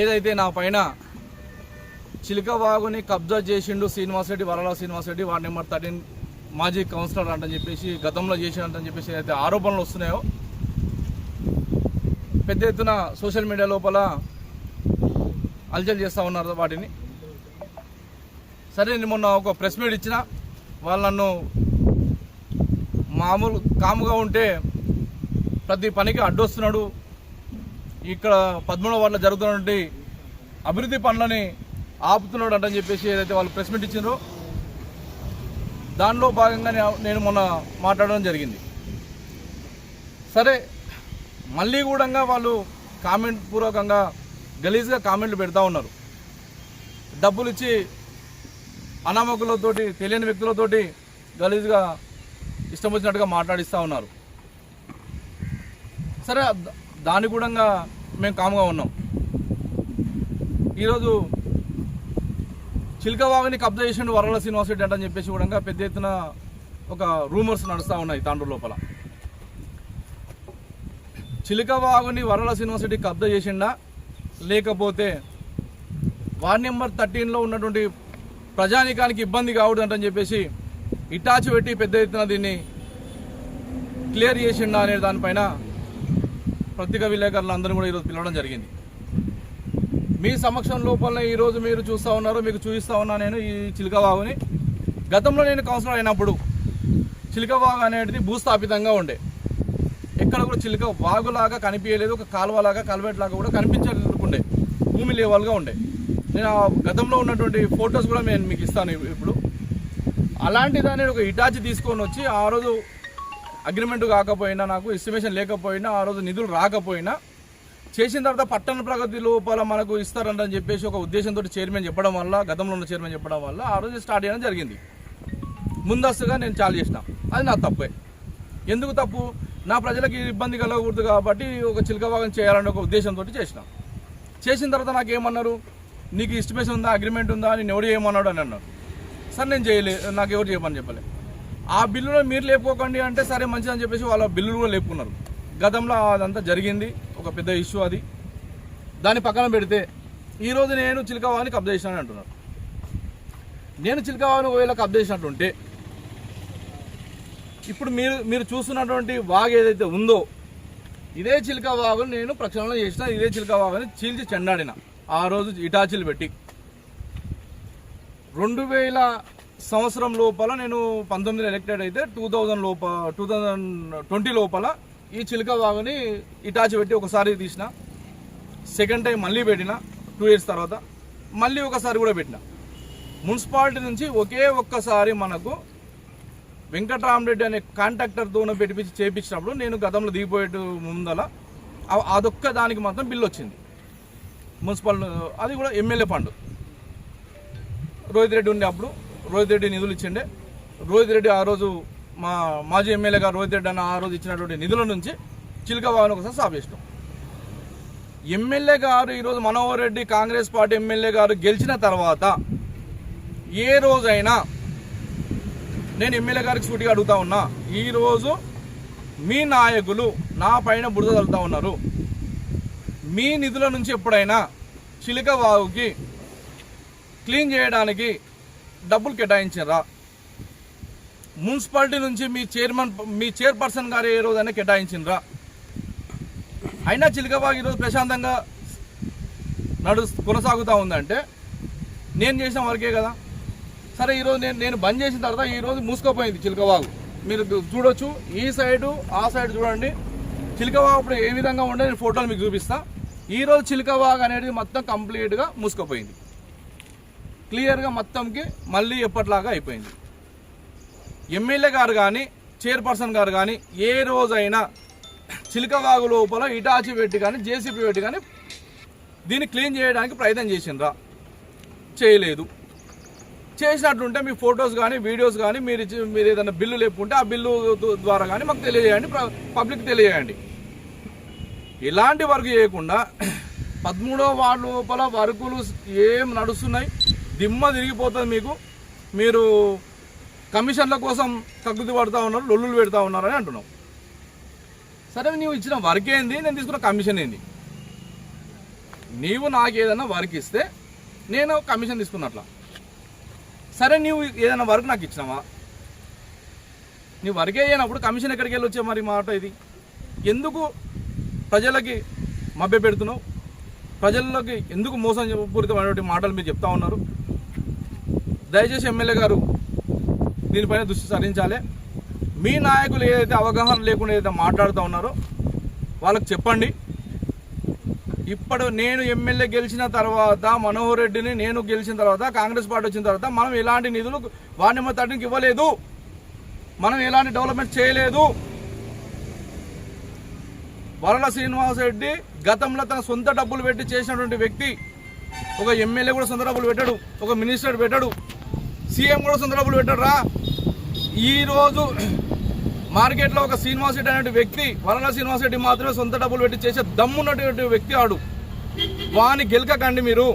ఏదైతే నా పైన చిలకవాగుని కబ్జా చేసిండు శ్రీనివాసరెడ్డి, వరల శ్రీనివాసరెడ్డి, వార్డ్ నెంబర్ 13 మాజీ కౌన్సిలర్ అంటని చెప్పేసి, గతంలో చేసినట్టని చెప్పేసి ఏదైతే ఆరోపణలు వస్తున్నాయో పెద్ద ఎత్తున సోషల్ మీడియా లోపల అల్చల్ చేస్తూ ఉన్నారు వాటిని. సరే, నేను మొన్న ఒక ప్రెస్ మీట్ ఇచ్చిన, వాళ్ళు నన్ను మామూలు కాముగా ఉంటే ప్రతి పనికి అడ్డొస్తున్నాడు, ఇక్కడ 13వ వార్డులో జరుగుతున్నటువంటి అభివృద్ధి పనులని ఆపుతున్నాడు అంటని చెప్పేసి ఏదైతే వాళ్ళు ప్రెస్ మీట్ ఇచ్చిండ్రో దానిలో భాగంగా నేను మొన్న మాట్లాడడం జరిగింది. సరే, మళ్ళీ కూడా వాళ్ళు కామెంట్ పూర్వకంగా గలీజ్గా కామెంట్లు పెడతా ఉన్నారు. డబ్బులు ఇచ్చి అనామకులతోటి, తెలియని వ్యక్తులతోటి గలీజ్గా ఇష్టం వచ్చినట్టుగా మాట్లాడిస్తూ ఉన్నారు. సరే, దాని కూడా మేము కాముగా ఉన్నాం. ఈరోజు చిలకవాగుని కబ్జా చేసిండు వరల శ్రీనివాసరెడ్డి అంటని చెప్పేసి కూడా పెద్ద ఎత్తున ఒక రూమర్స్ నడుస్తూ ఉన్నాయి తాండూరు లోపల. చిలకవాగుని వరల శ్రీనివాసరెడ్డి కబ్జా చేసిండా, లేకపోతే వార్డ్ నెంబర్ 13లో ఉన్నటువంటి ప్రజానీకానికి ఇబ్బంది కావద్దంటని చెప్పేసి ఇటాచి పెట్టి పెద్ద ఎత్తున దీన్ని క్లియర్ చేసిండా అనే దానిపైన పత్రికా విలేకరులు అందరూ కూడా ఈరోజు పిలవడం జరిగింది. మీ సమక్షం లోపల ఈరోజు మీరు చూస్తూ ఉన్నారు, మీకు చూపిస్తూ ఉన్నా నేను ఈ చిలకవాగుని. గతంలో నేను కౌన్సిలర్ అయినప్పుడు చిలకవాగు అనేది భూస్థాపితంగా ఉండే, ఎక్కడ కూడా చిలక వాగులాగా కనిపించలేదు, ఒక కాలువలాగా కల్వెట్లాగా కూడా కనిపించలేకుండే, భూమి లేవల్గా ఉండే. నేను గతంలో ఉన్నటువంటి ఫొటోస్ కూడా నేను మీకు ఇస్తాను ఇప్పుడు. అలాంటి దాన్ని ఒక ఇటాచి తీసుకొని వచ్చి ఆ రోజు అగ్రిమెంట్ కాకపోయినా, నాకు ఎస్టిమేషన్ లేకపోయినా, ఆ రోజు నిధులు రాకపోయినా చేసిన తర్వాత పట్టణ ప్రగతి లోపల మనకు ఇస్తారంటని చెప్పేసి ఒక ఉద్దేశంతో చైర్మన్ చెప్పడం వల్ల, గతంలో ఉన్న చైర్మన్ చెప్పడం వల్ల ఆ రోజు స్టార్ట్ చేయడం జరిగింది. ముందస్తుగా నేను చాలు చేసిన, అది నా తప్పే. ఎందుకు తప్పు? నా ప్రజలకు ఇబ్బంది కలగకూడదు కాబట్టి ఒక చిలకవాగం చేయాలనే ఒక ఉద్దేశంతో చేసిన. చేసిన తర్వాత నాకు ఏమన్నారు, నీకు ఎస్టిమేషన్ ఉందా, అగ్రిమెంట్ ఉందా అని ఎవడు ఏమన్నాడు అని అన్నారు. సరే, నేను చేయలేదు, నాకు ఎవరు చేయమని చెప్పలే. ఆ బిల్లులో మీరు లేపుకోకండి అంటే సరే మంచిదని చెప్పేసి వాళ్ళ బిల్లులు కూడా లేపుకున్నారు. గతంలో అదంతా జరిగింది, ఒక పెద్ద ఇష్యూ అది. దాన్ని పక్కన పెడితే ఈరోజు నేను చిలకవాగుని కబ్జా చేసినానని అంటున్నారు. నేను చిలకవాగుని ఒకవేళ కబ్జా చేసినట్టుంటే ఇప్పుడు మీరు చూస్తున్నటువంటి వాగు ఏదైతే ఉందో ఇదే చిలకవాగుని నేను ప్రక్షాళన చేసిన, ఇదే చిలకవాగుని చీల్చి చెండాడిన. ఆ రోజు ఇటాచీలు పెట్టి 2000 సంవత్సరం లోపల నేను 19లో ఎలక్టెడ్ అయితే 2020 లోపల ఈ చిలకవాగుని ఇటాచి పెట్టి ఒకసారి తీసిన, సెకండ్ టైం మళ్ళీ పెట్టిన 2 years తర్వాత, మళ్ళీ ఒకసారి కూడా పెట్టిన. మున్సిపాలిటీ నుంచి ఒక్కసారి మనకు వెంకటరామరెడ్డి అనే కాంట్రాక్టర్తో చేపించినప్పుడు నేను గతంలో దిగిపోయే ముందల అదొక్క దానికి మాత్రం బిల్లు వచ్చింది మున్సిపల్, అది కూడా ఎమ్మెల్యే ఫండ్. రోహిత్ రెడ్డి ఉండే అప్పుడు, రోహిత్ రెడ్డి నిధులు ఇచ్చిండే. రోహిత్ రెడ్డి ఆ రోజు మా మాజీ ఎమ్మెల్యే గారు రోహిత్ రెడ్డి అన్న ఆ రోజు ఇచ్చినటువంటి నిధుల నుంచి చిలకవాగుని ఒకసారి స్టాప్ చేసినాం. ఎమ్మెల్యే గారు ఈరోజు మనోహర్ రెడ్డి కాంగ్రెస్ పార్టీ ఎమ్మెల్యే గారు గెలిచిన తర్వాత ఏ రోజైనా నేను ఎమ్మెల్యే గారికి సూటిగా అడుగుతా ఉన్నా, ఈరోజు మీ నాయకులు నా పైన బురద చల్లుతా ఉన్నారు, మీ నిధుల నుంచి ఎప్పుడైనా చిలకవాగుకి క్లీన్ చేయడానికి డబ్బులు కేటాయించారా? మున్సిపాలిటీ నుంచి మీ చైర్పర్సన్ గారు ఏ రోజైనా కేటాయించినరా? అయినా చిలకవాగు ఈరోజు ప్రశాంతంగా కొనసాగుతూ ఉందంటే నేను చేసిన వర్కే కదా. సరే, ఈరోజు నేను బంద్ చేసిన తర్వాత ఈరోజు మూసుకుపోయింది చిలకవాగు. మీరు చూడొచ్చు, ఈ సైడు ఆ సైడ్ చూడండి చిలకవాగు ఇప్పుడు ఏ విధంగా ఉండే నేను ఫోటోలు మీకు చూపిస్తా. ఈరోజు చిలకవాగు అనేది మొత్తం కంప్లీట్గా మూసుకుపోయింది, క్లియర్గా మొత్తంకి మళ్ళీ ఎప్పట్లాగా అయిపోయింది. ఎమ్మెల్యే గారు కానీ చైర్పర్సన్ గారు కానీ ఏ రోజైనా చిలకవాగు లోపల ఇటాచి పెట్టి కానీ జేసీబీ పెట్టి కానీ దీన్ని క్లీన్ చేయడానికి ప్రయత్నం చేసిండ్రా? చేయలేదు. చేసినట్టుంటే మీ ఫొటోస్ కానీ వీడియోస్ కానీ మీరు ఏదైనా బిల్లు లేకుంటే ఆ బిల్లు ద్వారా కానీ మాకు తెలియజేయండి, పబ్లిక్ తెలియజేయండి. ఇలాంటి వర్క్ చేయకుండా 13వ వార్డు లోపల వర్కులు ఏం నడుస్తున్నాయి, దిమ్మ తిరిగిపోతుంది మీకు. మీరు కమిషన్ల కోసం కక్కుతి పడుతూ ఉన్నారు, లొల్లులు పెడతా ఉన్నారని అంటున్నావు. సరే, నువ్వు ఇచ్చిన వర్క్ ఏంది, నేను తీసుకున్న కమిషన్ ఏంది? నీవు నాకు ఏదైనా వర్క్ ఇస్తే నేను కమిషన్ తీసుకున్నట్లా. సరే నీవు ఏదైనా వర్క్ నాకు ఇచ్చినావా? నీ వర్క్ అయినప్పుడు కమిషన్ ఎక్కడికి వెళ్ళి వచ్చే మరి మాట ఇది? ఎందుకు ప్రజలకి మభ్య పెడుతున్నావు? ప్రజల్లోకి ఎందుకు మోసం పూరితమైనటువంటి మాటలు మీరు చెప్తా ఉన్నారు? దయచేసి ఎమ్మెల్యే గారు దీనిపైన దృష్టి సారించాలి. మీ నాయకులు ఏదైతే అవగాహన లేకుండా ఏదైతే మాట్లాడుతూ ఉన్నారో వాళ్ళకి చెప్పండి. ఇప్పుడు నేను ఎమ్మెల్యే గెలిచిన తర్వాత, మనోహర్ రెడ్డిని నేను గెలిచిన తర్వాత, కాంగ్రెస్ పార్టీ వచ్చిన తర్వాత మనం ఎలాంటి నిధులు వార్డు నెంబర్ 13కి ఇవ్వలేదు, మనం ఎలాంటి డెవలప్మెంట్ చేయలేదు. వరల శ్రీనివాసరెడ్డి గతంలో తన సొంత డబ్బులు పెట్టి చేసినటువంటి వ్యక్తి. ఒక ఎమ్మెల్యే కూడా సొంత డబ్బులు పెట్టాడు, ఒక మినిస్టర్ పెట్టాడు, సీఎం కూడా సొంత డబ్బులు పెట్టాడు రా. ఈరోజు మార్కెట్లో ఒక శ్రీనివాసరెడ్డి అనే వ్యక్తి, వరల శ్రీనివాసరెడ్డి మాత్రమే సొంత డబ్బులు పెట్టి చేసే దమ్మున్నటువంటి వ్యక్తి ఆడు. వాని గెలకకండి మీరు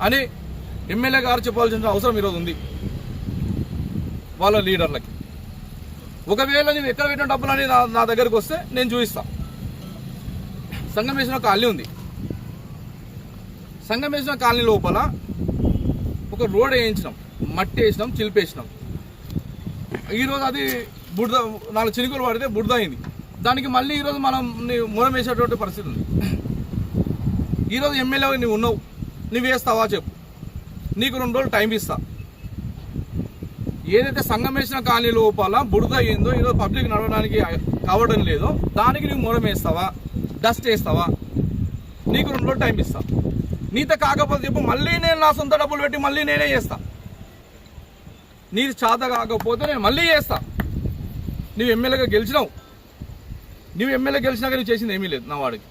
అని ఎమ్మెల్యే గారు చెప్పాల్సిన అవసరం ఈరోజు ఉంది వాళ్ళ లీడర్లకి. ఒకవేళ నువ్వు ఎక్కడ పెట్టిన డబ్బులు అని నా దగ్గరకు వస్తే నేను చూపిస్తా. సంగమేశ్వర కాలనీ ఉంది. సంగమేశ్వర కాలనీ లోపల ఒక రోడ్ వేయించినాం, మట్టి వేసినాం, చిలిపేసినాం. ఈరోజు అది బురద, 4 చినుకులు పడితే బురద అయింది. దానికి మళ్ళీ ఈరోజు మనం మూలం వేసేటువంటి పరిస్థితి ఉంది. ఈరోజు ఎమ్మెల్యే నువ్వు ఉన్నావు, నువ్వు వేస్తావా చెప్పు, నీకు 2 రోజులు టైం ఇస్తా. ఏదైతే సంగమేశ్వర కాలనీ లోపల బురద అయిందో, ఈరోజు పబ్లిక్ నడవడానికి కావడం లేదో దానికి నువ్వు మూలం వేస్తావా, డస్ట్ వేస్తావా? నీకు 2 రోజులు టైం ఇస్తా. నీతో కాకపోతే చెప్పు, మళ్ళీ నేను నా సొంత డబ్బులు పెట్టి మళ్ళీ నేనే చేస్తా. నీది చేత కాకపోతే నేను మళ్ళీ చేస్తా. నువ్వు ఎమ్మెల్యేగా గెలిచినావు, నువ్వు ఎమ్మెల్యే గెలిచినాక నువ్వు చేసింది ఏమీ లేదు నా వాడికి.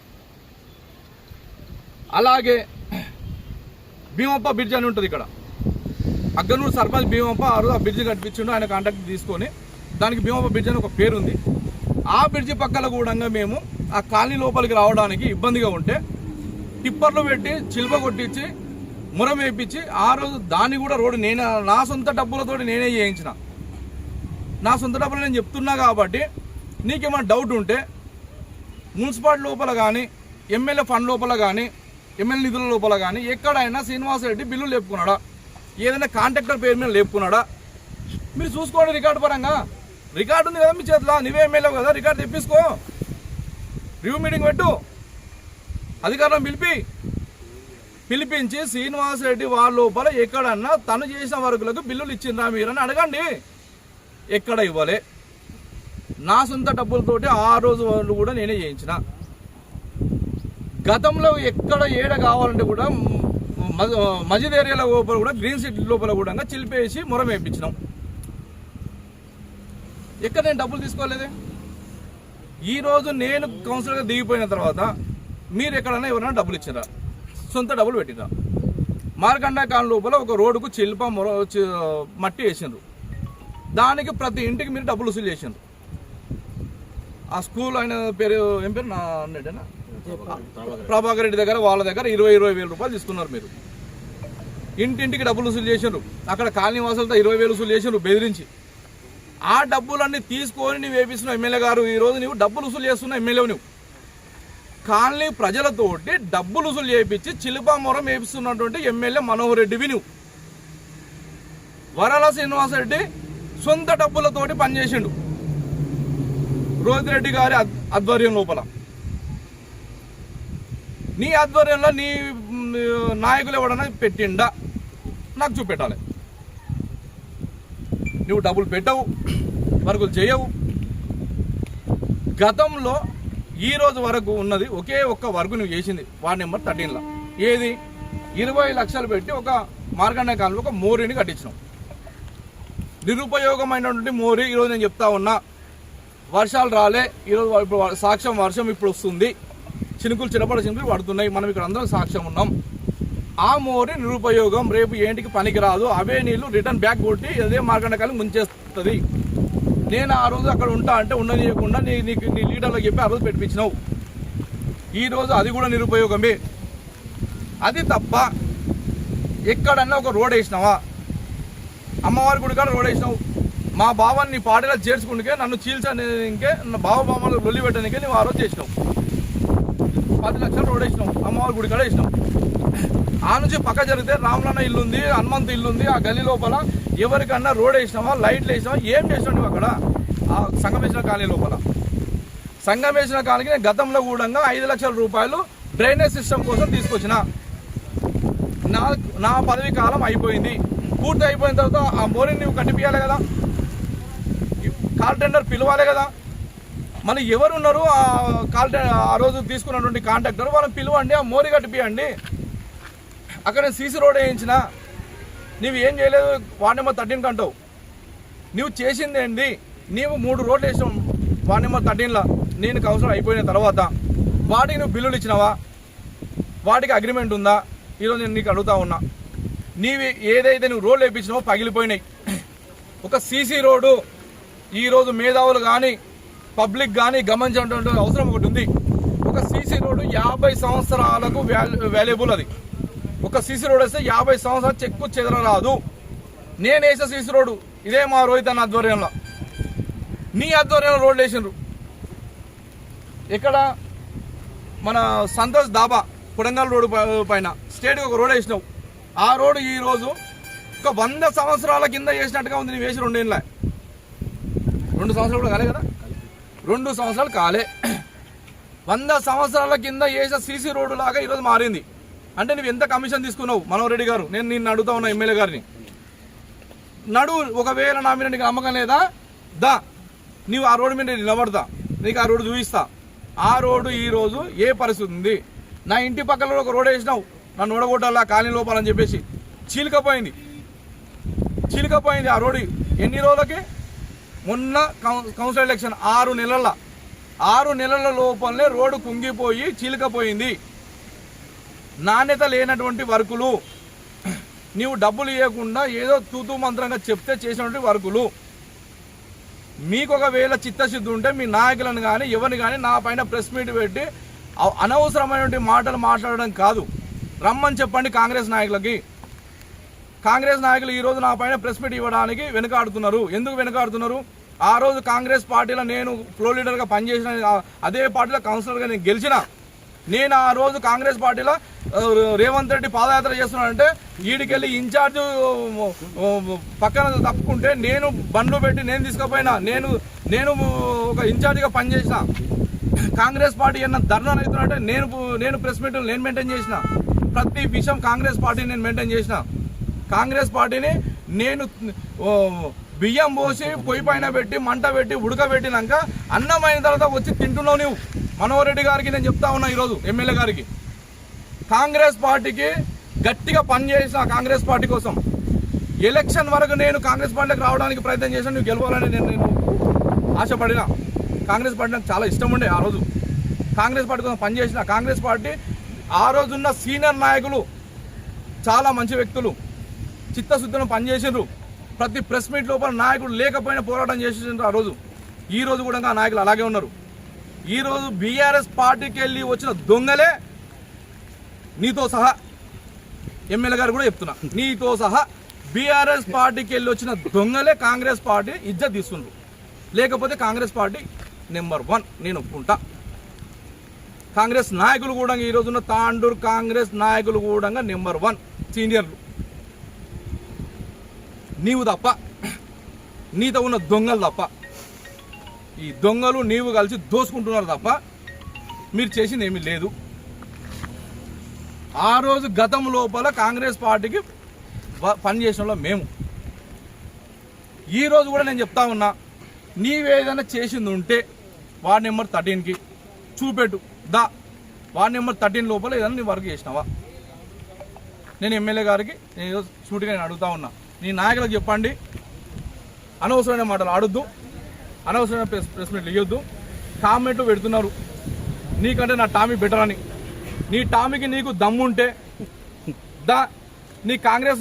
అలాగే భీమప్ప బ్రిడ్జ్ అని ఉంటుంది ఇక్కడ, అగ్గనూరు సర్పంచ్ భీమప్ప ఆ రోజు ఆ బ్రిడ్జ్ కట్టించిండు. ఆయన కాంటాక్ట్ తీసుకొని దానికి భీమప్ప బ్రిడ్జ్ అని ఒక పేరు ఉంది. ఆ బ్రిడ్జి పక్కన కూడా మేము ఆ కాలనీ లోపలికి రావడానికి ఇబ్బందిగా ఉంటే టిప్పర్లు పెట్టి చిల్ప కొట్టించి మురం వేయించి ఆ రోజు దాన్ని కూడా రోడ్డు నేను నా సొంత డబ్బులతో నేనే చేయించిన. నా సొంత డబ్బులు నేను చెప్తున్నా కాబట్టి నీకేమైనా డౌట్ ఉంటే మున్సిపాలిటీ లోపల కానీ, ఎమ్మెల్యే ఫండ్ లోపల కానీ, ఎమ్మెల్యే నిధుల లోపల కానీ ఎక్కడైనా శ్రీనివాసరెడ్డి బిల్లులు లేపుకున్నాడా, ఏదైనా కాంట్రాక్టర్ పేరు మీద లేపుకున్నాడా మీరు చూసుకోండి. రికార్డు పరంగా రికార్డు ఉంది కదా మీ చేతిలో, నువ్వే ఎమ్మెల్యే కదా, రికార్డు తెప్పించుకో, రివ్యూ మీటింగ్ పెట్టు, అధికారులను పిలిపించి శ్రీనివాసరెడ్డి వాళ్ళ లోపల ఎక్కడన్నా తను చేసిన వర్కులకు బిల్లులు ఇచ్చిందా మీరని అడగండి. ఎక్కడ ఇవ్వలే. నా సొంత డబ్బులతోటి ఆ రోజు వాళ్ళు కూడా నేనే చేయించిన. గతంలో ఎక్కడ ఏడ కావాలంటే కూడా మజిద్ ఏరియాల లోపల కూడా, గ్రీన్ సిటీ లోపల కూడా చిలిపేసి మొరం వేయించినాం. ఎక్కడ నేను డబ్బులు తీసుకోలేదే. ఈరోజు నేను కౌన్సిలర్గా దిగిపోయిన తర్వాత మీరు ఎక్కడన్నా ఎవరైనా డబ్బులు ఇచ్చారా, సొంత డబ్బులు పెట్టినా? మార్కండా కాలనీ లోపల ఒక రోడ్డుకు చిల్ప మట్టి వేసిండ్రు, దానికి ప్రతి ఇంటికి మీరు డబ్బులు వసూలు చేసిండ్రు. ఆ స్కూల్ ఆయన పేరు ఏం పేరు, నా అన్నట్టేనా, ప్రభాకర్ రెడ్డి దగ్గర వాళ్ళ దగ్గర 20,000 రూపాయలు తీసుకున్నారు మీరు. ఇంటింటికి డబ్బులు వసూలు చేసిండ్రు. అక్కడ కాలనీ వాసులతో 20,000 వసూలు చేసిండ్రు బెదిరించి. ఆ డబ్బులన్నీ తీసుకొని నువ్వు వేపిస్తున్నావు ఎమ్మెల్యే గారు. ఈరోజు నువ్వు డబ్బులు వసూలు చేస్తున్నావు ఎమ్మెల్యే. నువ్వు కాలనీ ప్రజలతోటి డబ్బులు వసూలు చేయించి చిలుపామొరం వేపిస్తున్నటువంటి ఎమ్మెల్యే మనోహర్ రెడ్డివి నువ్వు. వరల శ్రీనివాసరెడ్డి సొంత డబ్బులతోటి పనిచేసిండు రోహిత్ రెడ్డి గారి ఆధ్వర్యం లోపల. నీ ఆధ్వర్యంలో నీ నాయకులు ఎవడన్నా పెట్టిండా నాకు చూపెట్టాలి. నువ్వు డబ్బులు పెట్టవు, వర్కులు చేయవు. గతంలో ఈ రోజు వరకు ఉన్నది ఒకే ఒక్క వర్క్ నువ్వు చేసింది వార్డ్ నెంబర్ 13లో. ఏది? 20 లక్షలు పెట్టి ఒక మార్కండ కాలంలో ఒక మోరీని కట్టించినాం. నిరుపయోగమైనటువంటి మోరీ. ఈరోజు నేను చెప్తా ఉన్నా, వర్షాలు రాలే, ఈరోజు ఇప్పుడు సాక్ష్యం వర్షం ఇప్పుడు వస్తుంది, చినుకులు పడుతున్నాయి, మనం ఇక్కడ అందరం సాక్ష్యం ఉన్నాం. ఆ మోరీ నిరుపయోగం, రేపు ఏంటికి పనికిరాదు, అవే నీళ్లు రిటర్న్ బ్యాక్ కొట్టి అదే మార్కండ కాలం ముంచేస్తుంది. నేను ఆ రోజు అక్కడ ఉంటా అంటే ఉండనియకుండా నీ లీడర్లకు చెప్పి ఆ రోజు పెట్టించినావు. ఈరోజు అది కూడా నిరుపయోగమే. అది తప్ప ఎక్కడన్నా ఒక రోడ్ వేసినావా? అమ్మవారి గుడి కాడ రోడ్ వేసినావు. మా బావని నీ పాటలో చేర్చుకుంటే నన్ను చీల్చనికే, నా బావ బామ్మలు లొల్లి పెట్టడానికే నువ్వు ఆ రోజు చేసినావు. 10 లక్షలు రోడ్ వేసినాం, అమ్మవారి గుడి కాడ వేసినాం. ఆ నుంచి పక్క జరిగితే రామలన్న ఇల్లు ఉంది, హనుమంత్ ఇల్లు ఉంది. ఆ గల్లీ లోపల ఎవరికన్నా రోడ్ వేసినావా, లైట్లు వేసినావా, ఏం చేసినావు నువ్వు అక్కడ? ఆ సంగమేశ్వర కాలనీ లోపల, సంగమేశ్వర కాలనీకి నేను గతంలో కూడా 5 లక్షల రూపాయలు డ్రైనేజ్ సిస్టమ్ కోసం తీసుకొచ్చిన. నా పదవి కాలం అయిపోయింది. పూర్తి అయిపోయిన తర్వాత ఆ మోరీని నువ్వు కట్టిపియాలి కదా, కాల్ టెండర్ పిలవాలి కదా. మన ఎవరు ఉన్నారు ఆ రోజు తీసుకున్నటువంటి కాంట్రాక్టర్, వాళ్ళని పిలవండి, ఆ మోరీ కట్టిపియండి. అక్కడ సీసీ రోడ్ వేయించిన, నువ్వు ఏం చేయలేదు. వార్డ్ నెంబర్ 13 అంటావు. నువ్వు చేసింది ఏంటి? నీవు 3 రోడ్లు వేసినావు వార్డ్ నెంబర్ 13లో. నేను కౌన్సిలర్ అయిపోయిన తర్వాత వాటికి నువ్వు బిల్లులు ఇచ్చినావా? వాటికి అగ్రిమెంట్ ఉందా? ఈరోజు నేను నీకు అడుగుతా ఉన్నా. నీవి ఏదైతే నువ్వు రోడ్లు వేయించినావో పగిలిపోయినాయి. ఒక సీసీ రోడ్డు ఈరోజు మేధావులు కానీ పబ్లిక్ కానీ గమనించేటువంటి అవసరం ఒకటి ఉంది. ఒక సీసీ రోడ్డు 50 సంవత్సరాలకు వాల్యుబుల్. అది ఒక సీసీ రోడ్ వేస్తే 50 సంవత్సరాలు చెక్కు చెదరరాదు. నేను వేసే సీసీ రోడ్డు ఇదే మా రోహిత్ అన్న ఆధ్వర్యంలో, నీ ఆధ్వర్యంలో రోడ్లు వేసినారు. ఇక్కడ మన సంతోష్ దాబా కొడంగల్ రోడ్డు పైన స్టేట్కి ఒక రోడ్ వేసినావు. ఆ రోడ్డు ఈరోజు ఒక 100 సంవత్సరాల కింద వేసినట్టుగా ఉంది. నేను వేసి 2 ఏళ్ళ, 2 సంవత్సరాలు కూడా కాలే కదా, 2 సంవత్సరాలు కాలే. 100 సంవత్సరాల కింద వేసే సీసీ రోడ్డు లాగా ఈరోజు మారింది. అంటే నువ్వు ఎంత కమిషన్ తీసుకున్నావు మనోహర్ రెడ్డి గారు? నేను నిన్ను అడుగుతా ఉన్నా, ఎమ్మెల్యే గారిని నడు. ఒకవేళ నా మీద నీకు నమ్మకం లేదా దా, నీవు ఆ రోడ్డు మీద నిలబడతా, నీకు ఆ రోడ్డు చూపిస్తా. ఆ రోడ్డు ఈరోజు ఏ పరిస్థితి ఉంది? నా ఇంటి పక్కన ఒక రోడ్ వేసినావు, నన్ను ఓడగొట్టాలా కాలనీ లోపాలని చెప్పేసి చీలికపోయింది. ఆ రోడ్డు ఎన్ని రోజులకి? మొన్న కౌన్సిల్ ఎలక్షన్ 6 నెలల లోపలనే రోడ్డు కుంగిపోయి చీలికపోయింది. నాణ్యత లేనటువంటి వర్కులు, నీవు డబ్బులు ఇవ్వకుండా ఏదో తూతూ మంత్రంగా చెప్తే చేసినటువంటి వర్కులు. మీకు ఒకవేళ చిత్తశుద్ధి ఉంటే మీ నాయకులను కానీ ఎవరిని కానీ నా పైన ప్రెస్ మీట్ పెట్టి అనవసరమైనటువంటి మాటలు మాట్లాడడం కాదు, రమ్మని చెప్పండి కాంగ్రెస్ నాయకులకి. కాంగ్రెస్ నాయకులు ఈరోజు నా పైన ప్రెస్ మీట్ ఇవ్వడానికి వెనుకాడుతున్నారు. ఎందుకు వెనుకాడుతున్నారు? ఆ రోజు కాంగ్రెస్ పార్టీలో నేను ఫ్లో లీడర్గా పనిచేసిన, అదే పార్టీలో కౌన్సిలర్గా నేను గెలిచిన. నేను ఆ రోజు కాంగ్రెస్ పార్టీలో రేవంత్ రెడ్డి పాదయాత్ర చేస్తున్నానంటే ఈడికెళ్ళి ఇన్ఛార్జ్ పక్కన తప్పుకుంటే నేను బండ్లు పెట్టి నేను తీసుకుపోయినా. నేను ఒక ఇన్ఛార్జిగా పనిచేసిన. కాంగ్రెస్ పార్టీ ఏమన్నా ధర్నా అవుతున్నట్టే నేను ప్రెస్ మీట్లు నేను మెయింటైన్ చేసిన. ప్రతి విషయం కాంగ్రెస్ పార్టీని నేను మెయింటైన్ చేసిన. కాంగ్రెస్ పార్టీని నేను బియ్యం పోసి పొయ్యి పైన పెట్టి మంట పెట్టి ఉడకబెట్టినాక అన్నమైన తర్వాత వచ్చి తింటున్నావు నువ్వు. మనోహర్ రెడ్డి గారికి నేను చెప్తా ఉన్నా ఈరోజు, ఎమ్మెల్యే గారికి, కాంగ్రెస్ పార్టీకి గట్టిగా పనిచేసిన, కాంగ్రెస్ పార్టీ కోసం ఎలక్షన్ వరకు నేను కాంగ్రెస్ పార్టీకి రావడానికి ప్రయత్నం చేశాను. నువ్వు గెలవాలని నేను ఆశపడినా. కాంగ్రెస్ పార్టీ నాకు చాలా ఇష్టం ఉండే. ఆ రోజు కాంగ్రెస్ పార్టీ కోసం పనిచేసిన. కాంగ్రెస్ పార్టీ ఆ రోజున్న సీనియర్ నాయకులు చాలా మంచి వ్యక్తులు, చిత్తశుద్ధిని పనిచేసారు. ప్రతి ప్రెస్ మీట్ లోపల నాయకుడు లేకపోయినా పోరాటం చేసేసారు ఆ రోజు. ఈ రోజు కూడా ఆ నాయకులు అలాగే ఉన్నారు. ఈరోజు బీఆర్ఎస్ పార్టీకి వెళ్ళి వచ్చిన దొంగలే, నీతో సహా ఎమ్మెల్యే గారు కూడా చెప్తున్నా, నీతో సహా బీఆర్ఎస్ పార్టీకి వెళ్ళి వచ్చిన దొంగలే కాంగ్రెస్ పార్టీ ఇజ్జత్ తీసుకున్నారు. లేకపోతే కాంగ్రెస్ పార్టీ నెంబర్ 1 నేను ఒప్పుకుంటా. కాంగ్రెస్ నాయకులు కూడా ఈరోజున్న తాండూరు కాంగ్రెస్ నాయకులు కూడా నెంబర్ 1 సీనియర్లు. నీవు తప్ప, నీతో ఉన్న దొంగలు తప్ప, ఈ దొంగలు నీవు కలిసి దోసుకుంటున్నారు తప్ప మీరు చేసింది ఏమీ లేదు. ఆ రోజు గతం లోపల కాంగ్రెస్ పార్టీకి పనిచేసిన మేము. ఈరోజు కూడా నేను చెప్తా ఉన్నా, నీవేదైనా చేసింది ఉంటే వార్డ్ నెంబర్ 13కి చూపెట్టు. వార్డ్ నెంబర్ 13 లోపల ఏదైనా నీ వర్క్ చేసినావా? నేను ఎమ్మెల్యే గారికి నేను ఈరోజు సూటిగా నేను అడుగుతా ఉన్నా, నీ నాయకులకు చెప్పండి, అనవసరమైన మాటలు ఆడొద్దు, అనవసరమైన ప్రెస్ మీట్లు ఇవ్వద్దు. కామెంట్లు పెడుతున్నారు నీకంటే నా టామీ బెటర్ అని. నీ టామీకి నీకు దమ్ముంటే నీ కాంగ్రెస్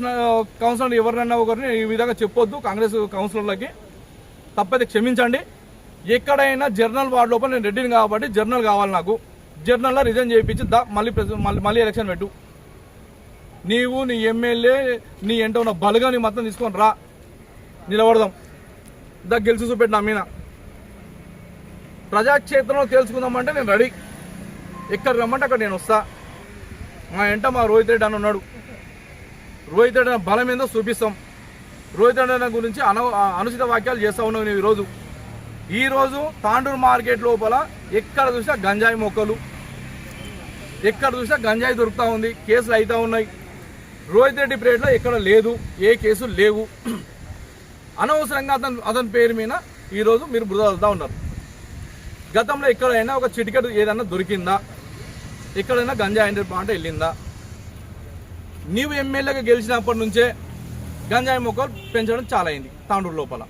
కౌన్సిలర్ ఎవరినన్నా ఒకరిని ఈ విధంగా చెప్పొద్దు. కాంగ్రెస్ కౌన్సిలర్లకి తప్పైతే క్షమించండి. ఎక్కడైనా జర్నల్ వార్డు లోపల నేను రెడ్డిని కాబట్టి జర్నల్ కావాలి, నాకు జర్నల్లో రిజైన్ చేయించి మళ్ళీ ఎలక్షన్ పెట్టు. నీవు నీ ఎమ్మెల్యే నీ ఎంట ఉన్న బలుగా నీ మొత్తం తీసుకొని రా, నిలబడదాం. గెలిచి చూపెట్టిన మీద ప్రజాక్షేత్రంలో తెలుసుకుందామంటే నేను రెడీ. ఎక్కడ రమ్మంటే అక్కడ నేను వస్తా. మా వెంట మా రోహిత్ రెడ్డి అని ఉన్నాడు. రోహిత్ రెడ్డి అన్న బలం ఏందో చూపిస్తాం. రోహిత్ రెడ్డి అన్న గురించి అనుచిత వాక్యాలు చేస్తూ ఉన్నావు నువ్వు. ఈరోజు తాండూరు మార్కెట్ లోపల ఎక్కడ చూసినా గంజాయి మొక్కలు, ఎక్కడ చూసినా గంజాయి దొరుకుతూ ఉంది. కేసులు అవుతూ ఉన్నాయి. రోహిత్ రెడ్డి పీరియడ్లో ఎక్కడ లేదు, ఏ కేసులు లేవు. అనవసరంగా అతని పేరు మీద ఈరోజు మీరు బురద చల్లుతూ ఉన్నారు. గతంలో ఎక్కడైనా ఒక చిటికెట్ ఏదైనా దొరికిందా? ఎక్కడైనా గంజాయి 100 వెళ్ళిందా? నీవు ఎమ్మెల్యేగా గెలిచినప్పటి నుంచే గంజాయి మొక్కలు పెంచడం చాలా అయింది తాండూరు లోపల.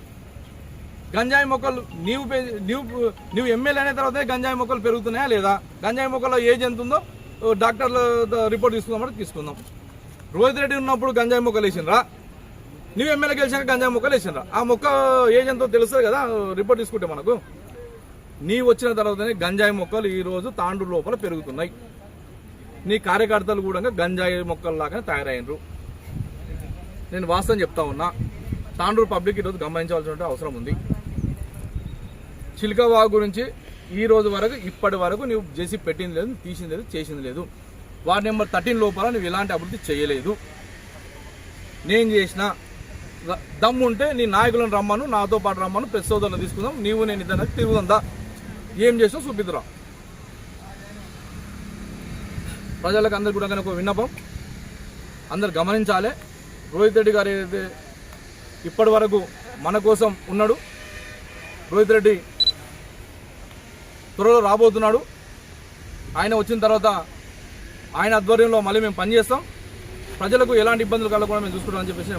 గంజాయి మొక్కలు నీవు ఎమ్మెల్యే అయిన తర్వాతే గంజాయి మొక్కలు పెరుగుతున్నాయా లేదా? గంజాయి మొక్కలో ఏజ్ ఎంత ఉందో డాక్టర్ల రిపోర్ట్ తీసుకుందామంటే తీసుకుందాం. రోహిత్ రెడ్డి ఉన్నప్పుడు గంజాయి మొక్కలు వేసిండ్రా? నువ్వు ఎమ్మెల్యే గెలిచాక గంజాయి మొక్కలు వేసిండ్రా? ఆ మొక్క ఏజ్ ఎంతో తెలుస్తుంది కదా రిపోర్ట్ తీసుకుంటే మనకు. నీవు వచ్చిన తర్వాతనే గంజాయి మొక్కలు ఈరోజు తాండూరు లోపల పెరుగుతున్నాయి. నీ కార్యకర్తలు కూడా గంజాయి మొక్కల్లాగానే తయారైనరు. నేను వాస్తవం చెప్తా ఉన్నా. తాండూరు పబ్లిక్ ఈరోజు గమనించవలసిన అవసరం ఉంది. చిలకవాగు గురించి ఈ రోజు వరకు ఇప్పటి వరకు నువ్వు చేసి పెట్టింది లేదు, తీసింది లేదు, చేసింది లేదు. వార్డు నెంబర్ 13 లోపల నువ్వు ఇలాంటి అభివృద్ధి చేయలేదు. నేను చేసిన దమ్ముంటే నీ నాయకులను రమ్మను, నాతో పాటు రమ్మను, ప్రెస్ సోదరులను తీసుకుందాం. నీవు నేను ఇద్దరు తిరుగుతుందా? ఏం చేసినా చూపిద్దురా. ప్రజలకు అందరు కూడా ఒక విన్నపం, అందరు గమనించాలి. రోహిత్ రెడ్డి గారు ఏదైతే ఇప్పటి వరకు మన కోసం ఉన్నాడు, రోహిత్ రెడ్డి త్వరలో రాబోతున్నాడు. ఆయన వచ్చిన తర్వాత ఆయన ఆధ్వర్యంలో మళ్ళీ మేము పనిచేస్తాం. ప్రజలకు ఎలాంటి ఇబ్బందులు కలగకుండా మేము చూసుకుంటామని చెప్పేసి